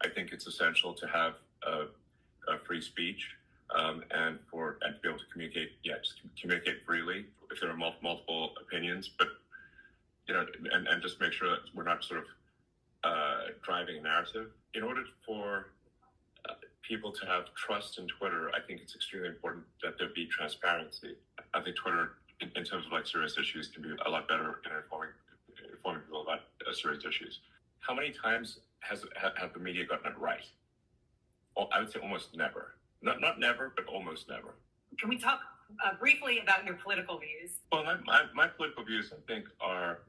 I think it's essential to have a free speech and to be able to communicate. Yeah, just communicate freely if there are multiple opinions, but and just make sure that we're not sort of driving a narrative. In order for people to have trust in Twitter, I think it's extremely important that there be transparency. I think Twitter, in terms of like serious issues, can be a lot better in informing people about serious issues. How many times have the media gotten it right? Well, I would say almost never. Not never, but almost never. Can we talk briefly about your political views? Well, my political views, I think, are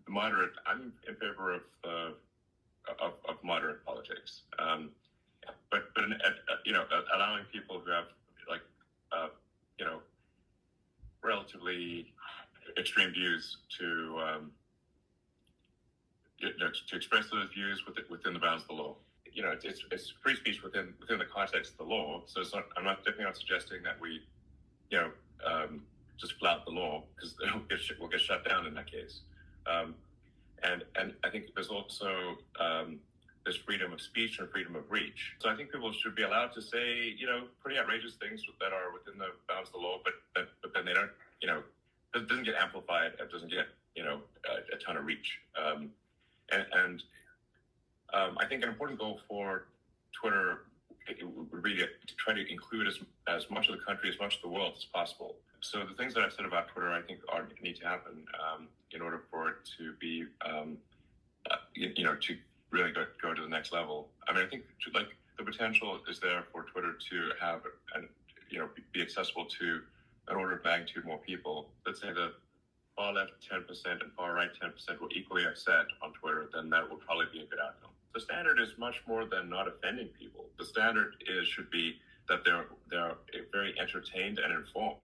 moderate. I'm in favor of moderate politics, but allowing people who have relatively extreme views to express those views within the bounds of the law. It's free speech within the context of the law. So it's not. I'm definitely not suggesting that we, just flout the law, because we'll get shut down in that case. And I think there's also there's freedom of speech and freedom of reach. So I think people should be allowed to say, pretty outrageous things that are within the bounds of the law, but then they don't, it doesn't get amplified. It doesn't get, a ton of reach. I think an important goal for Twitter would be to try to include as much of the country, as much of the world as possible. So the things that I've said about Twitter, I think need to happen in order for it to be, to really go to the next level. I mean, I think the potential is there for Twitter to have be accessible to an order of magnitude more people. Let's say the far left 10% and far right 10% were equally upset on Twitter, then that would probably be a good outcome. The standard is much more than not offending people. The standard should be that they're very entertained and informed.